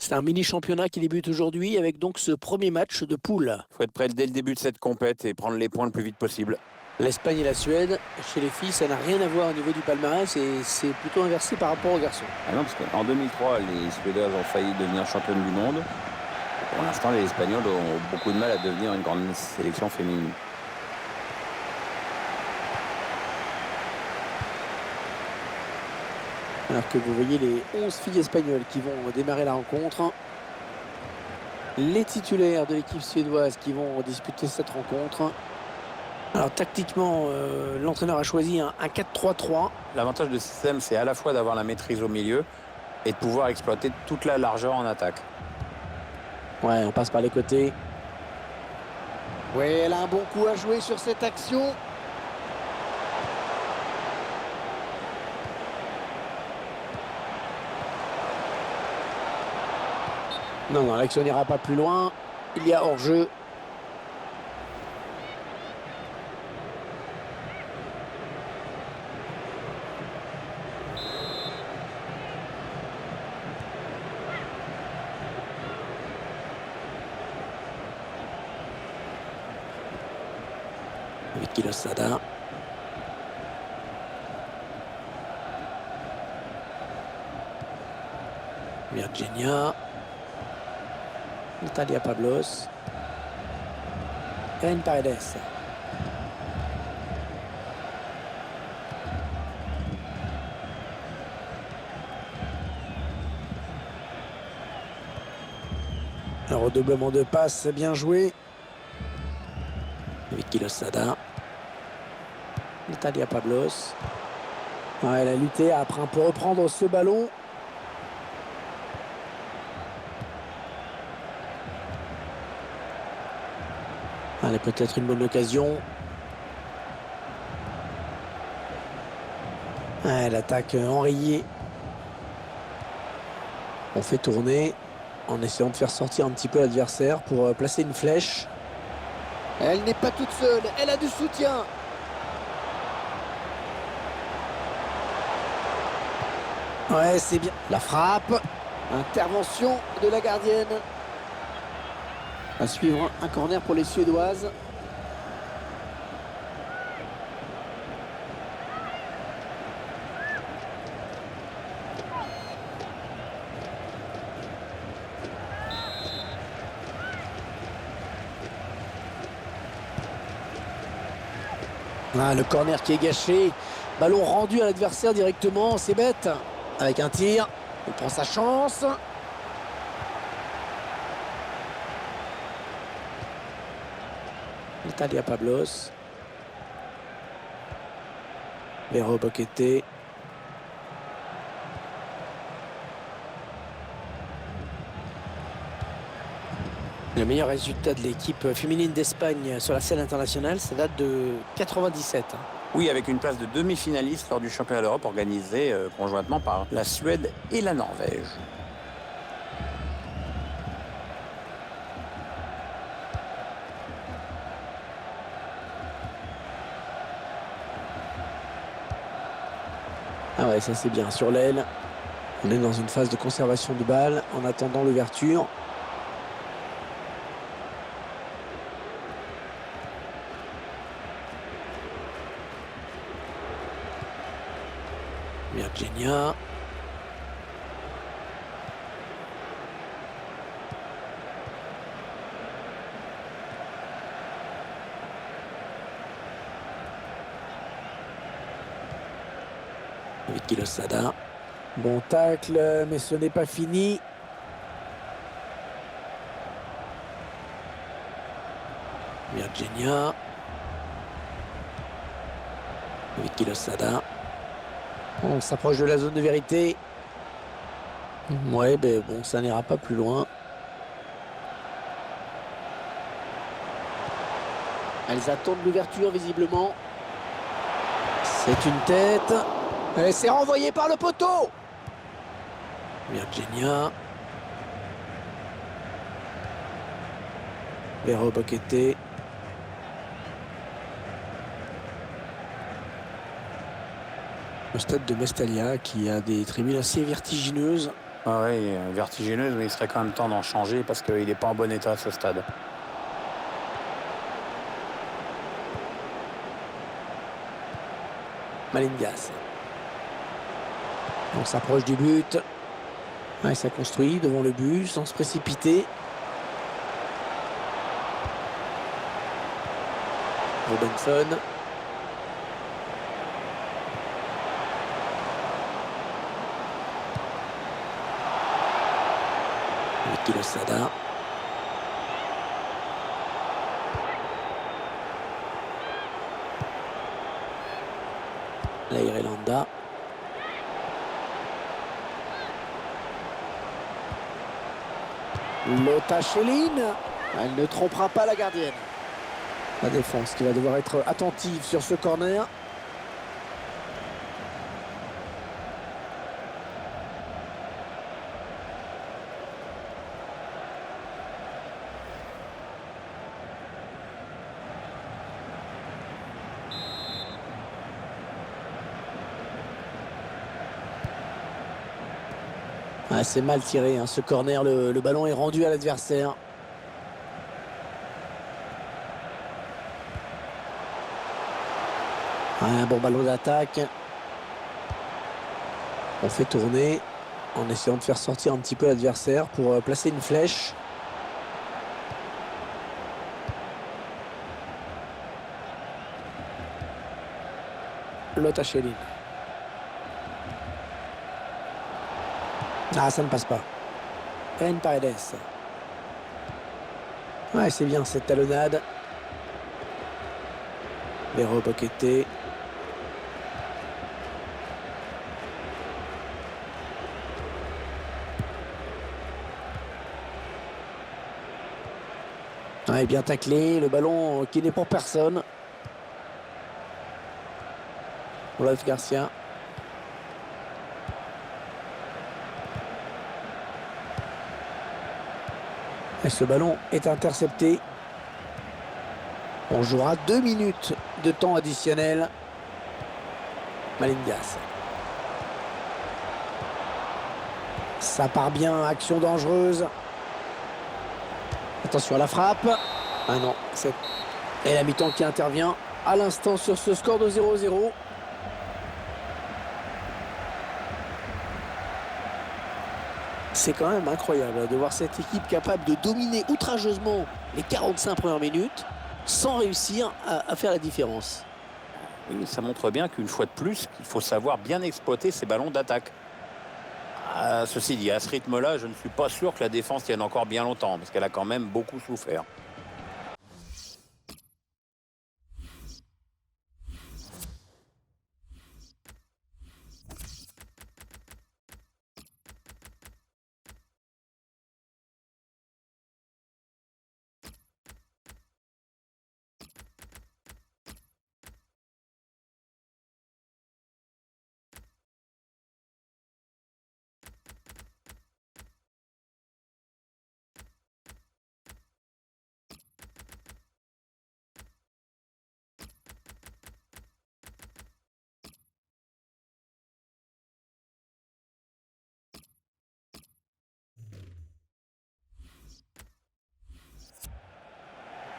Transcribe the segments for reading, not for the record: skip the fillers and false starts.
C'est un mini-championnat qui débute aujourd'hui avec donc ce premier match de poule. Il faut être prêt dès le début de cette compète et prendre les points le plus vite possible. L'Espagne et la Suède, chez les filles, ça n'a rien à voir au niveau du palmarès et c'est plutôt inversé par rapport aux garçons. Ah non, parce qu'en 2003, les Suédoises ont failli devenir championnes du monde. Pour l'instant, les Espagnols ont beaucoup de mal à devenir une grande sélection féminine. Alors que vous voyez les 11 filles espagnoles qui vont démarrer la rencontre. Les titulaires de l'équipe suédoise qui vont disputer cette rencontre. Alors tactiquement, l'entraîneur a choisi un 4-3-3. L'avantage de ce système, c'est à la fois d'avoir la maîtrise au milieu et de pouvoir exploiter toute la largeur en attaque. Ouais, on passe par les côtés. Ouais, elle a un bon coup à jouer sur cette action. Non, l'action n'ira pas plus loin. Il y a hors-jeu. Vicky Losada. Virginia. Natalia Pablos. Karen Paredes. Un redoublement de passes bien joué. Vicky Losada. Natalia Pablos. Ouais, elle a lutté après pour reprendre ce ballon. Allez, peut-être une bonne occasion. Ouais, l'attaque enrayée. On fait tourner en essayant de faire sortir un petit peu l'adversaire pour placer une flèche. Elle n'est pas toute seule, elle a du soutien. Ouais, c'est bien. La frappe. Intervention de la gardienne. À suivre un corner pour les Suédoises. Ah, le corner qui est gâché. Ballon rendu à l'adversaire directement, c'est bête. Avec un tir, il prend sa chance. Natalia Pablos. Vero Boquete. Le meilleur résultat de l'équipe féminine d'Espagne sur la scène internationale, ça date de 97. Oui, avec une place de demi-finaliste lors du championnat d'Europe organisé conjointement par la Suède et la Norvège. Ah ouais, ça c'est bien. Sur l'aile, on est dans une phase de conservation de balle en attendant l'ouverture. Virginia. Vicky Losada. Bon tacle, mais ce n'est pas fini. Virginia. Vicky Losada. On s'approche de la zone de vérité. Ouais, ben bon, ça n'ira pas plus loin. Elles attendent l'ouverture visiblement. C'est une tête. Elle s'est renvoyée par le poteau. Virginia. Vero Boquete. Le stade de Mestalla qui a des tribunes assez vertigineuses. Ah oui, vertigineuse, mais il serait quand même temps d'en changer parce qu'il n'est pas en bon état à ce stade. Malingas. On s'approche du but. Ouais, ça construit devant le but sans se précipiter. Robinson. Miki Losada. Lairelanda. Lotta Schelin. Elle ne trompera pas la gardienne. La défense qui va devoir être attentive sur ce corner. Ah, c'est mal tiré, hein, ce corner. Le ballon est rendu à l'adversaire. Un bon ballon d'attaque. On fait tourner en essayant de faire sortir un petit peu l'adversaire pour placer une flèche. Lotta Schelin. Ah, ça ne passe pas. Ren Paredes. Ouais, c'est bien cette talonnade. Vero Boquete. Ouais, bien taclé. Le ballon qui n'est pour personne. Olaf Garcia. Et ce ballon est intercepté. On jouera 2 minutes de temps additionnel. Malingas. Ça part bien, action dangereuse. Attention à la frappe. Ah non, c'est... Et la mi-temps qui intervient à l'instant sur ce score de 0-0. C'est quand même incroyable de voir cette équipe capable de dominer outrageusement les 45 premières minutes sans réussir à faire la différence. Oui, ça montre bien qu'une fois de plus, il faut savoir bien exploiter ces ballons d'attaque. Ceci dit, à ce rythme-là, je ne suis pas sûr que la défense tienne encore bien longtemps, parce qu'elle a quand même beaucoup souffert.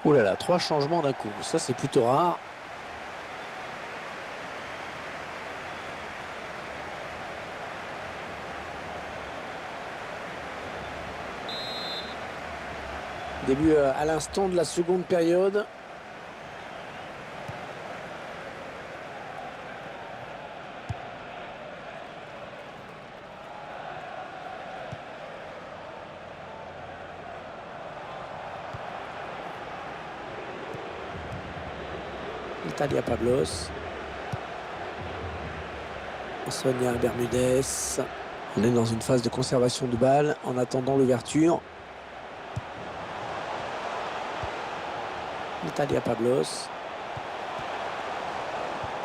Ouh là là, 3 changements d'un coup. Ça, c'est plutôt rare. Début à l'instant de la seconde période. Natalia Pablos. Sonia Bermudez. On est dans une phase de conservation de balle en attendant l'ouverture. Natalia Pablos.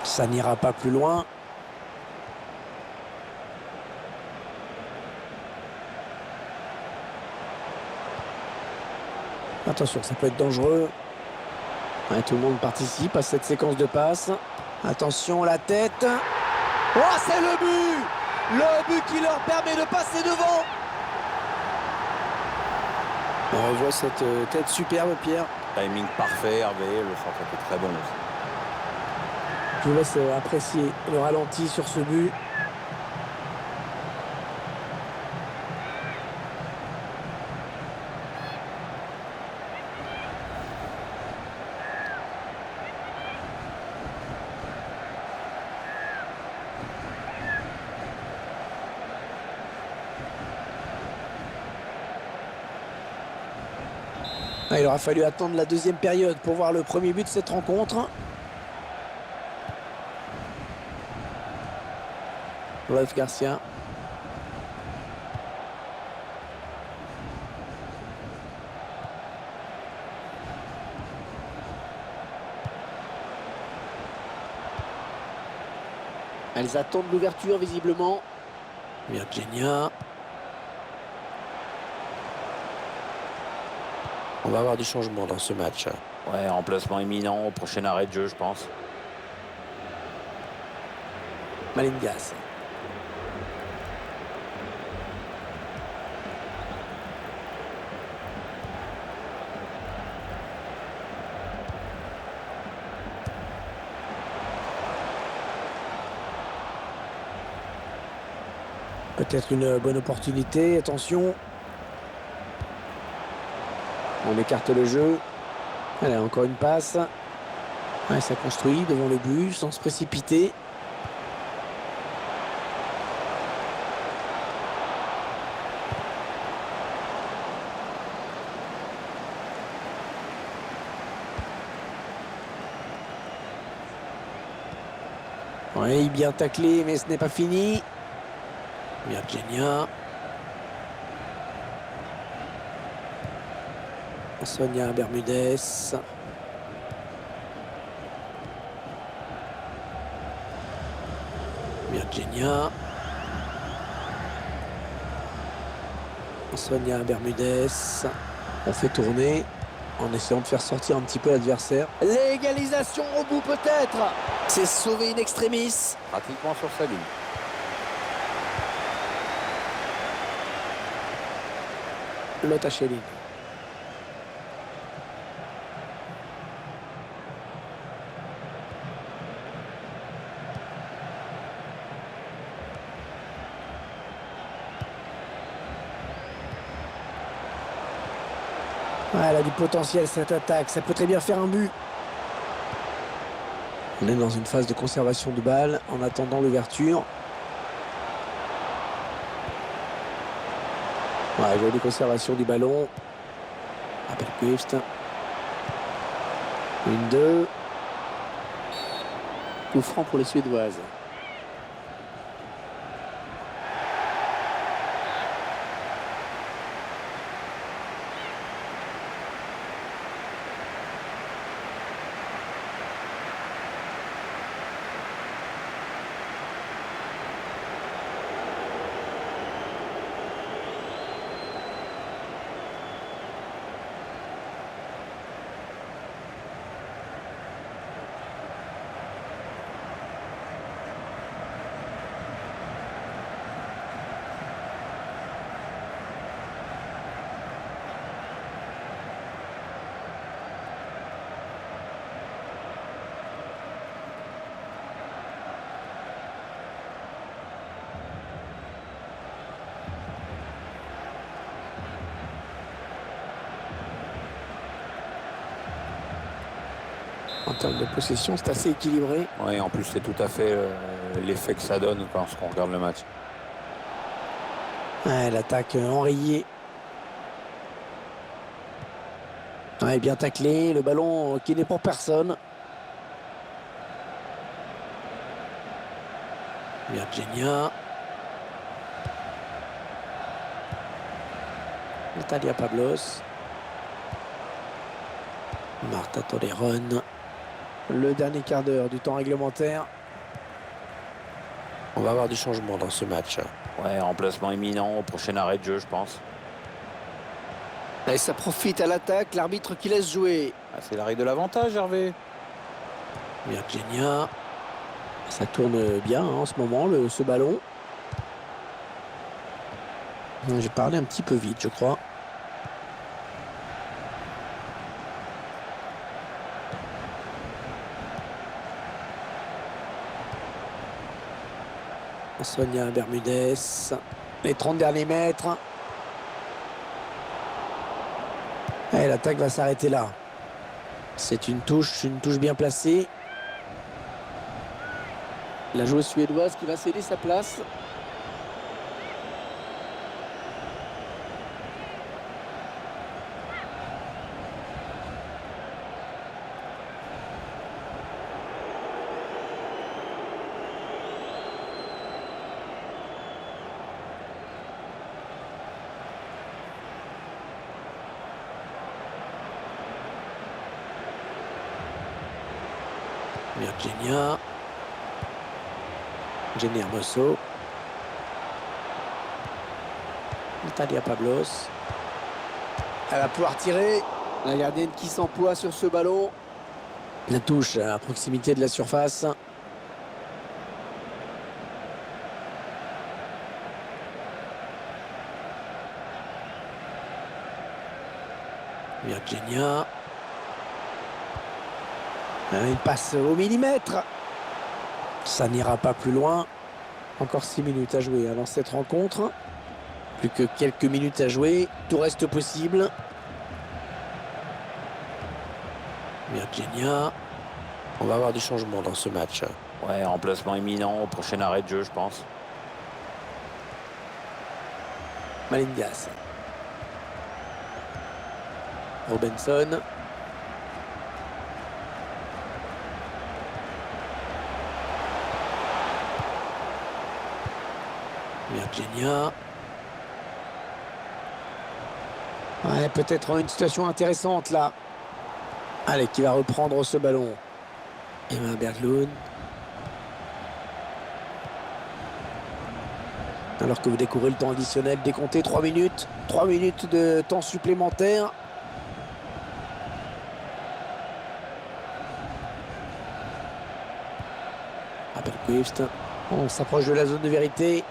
Ça n'ira pas plus loin. Attention, ça peut être dangereux. Ouais, tout le monde participe à cette séquence de passes. Attention, la tête. Oh, c'est le but! Le but qui leur permet de passer devant. On revoit cette tête superbe, Pierre. Timing parfait, Hervé. Le centre était très bon aussi. Je vous laisse apprécier le ralenti sur ce but. Ah, il aura fallu attendre la deuxième période pour voir le premier but de cette rencontre. Rolf Garcia. Elles attendent l'ouverture visiblement. Virginia. On va avoir du changement dans ce match. Ouais, remplacement imminent au prochain arrêt de jeu, je pense. Malingas. Peut-être une bonne opportunité, attention. On écarte le jeu. Allez, encore une passe. Ouais, ça construit devant le but sans se précipiter. Oui, bien taclé, mais ce n'est pas fini. Virginia. Sonia Bermudez. Virginia. Sonia Bermudez. On fait tourner en essayant de faire sortir un petit peu l'adversaire. L'égalisation au bout peut-être. C'est sauvé in extremis. Pratiquement sur sa ligne. Lotta Schelling. Elle a du potentiel cette attaque, ça peut très bien faire un but. On est dans une phase de conservation de balle en attendant l'ouverture. Ouais, jolie conservation du ballon. Appelquist. 1-2. Coup franc pour les Suédoises. En termes de possession, c'est assez équilibré. Oui, en plus, c'est tout à fait l'effet que ça donne quand on regarde le match. Ouais, l'attaque enrayée. Ouais, bien taclé. Le ballon qui n'est pour personne. Virginia. Natalia Pablos. Marta Toleron. Le dernier quart d'heure du temps réglementaire. On va avoir du changement dans ce match. Ouais, remplacement imminent au prochain arrêt de jeu, je pense. Et ça profite à l'attaque, l'arbitre qui laisse jouer. Ah, c'est la règle de l'avantage, Hervé. Virginia. Ça tourne bien hein, en ce moment, ce ballon. J'ai parlé un petit peu vite, je crois. Sonia Bermudez. Les 30 derniers mètres. Et l'attaque va s'arrêter là. C'est une touche bien placée. La joueuse suédoise qui va céder sa place. Virginia. Jenny Hermoso. Natalia Pablos. Elle va pouvoir tirer. La gardienne qui s'emploie sur ce ballon. La touche à proximité de la surface. Virginia. Une passe au millimètre. Ça n'ira pas plus loin. Encore 6 minutes à jouer avant cette rencontre. Plus que quelques minutes à jouer. Tout reste possible. Virginia. On va avoir du changement dans ce match. Ouais, remplacement imminent au prochain arrêt de jeu, je pense. Malingas. Robinson. Virginia. Ouais, peut-être une situation intéressante là. Allez, qui va reprendre ce ballon. Emma Berglund. Alors que vous découvrez le temps additionnel, décompté 3 minutes. 3 minutes de temps supplémentaire. Appelquist. On s'approche de la zone de vérité.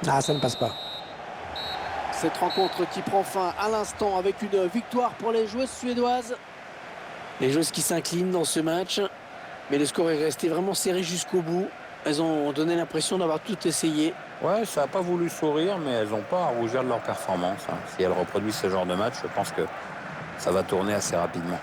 Ah, ça ne passe pas. Cette rencontre qui prend fin à l'instant avec une victoire pour les joueuses suédoises. Les joueuses qui s'inclinent dans ce match. Mais le score est resté vraiment serré jusqu'au bout. Elles ont donné l'impression d'avoir tout essayé. Ouais, ça n'a pas voulu sourire, mais elles n'ont pas à rougir de leur performance. Si elles reproduisent ce genre de match, je pense que ça va tourner assez rapidement.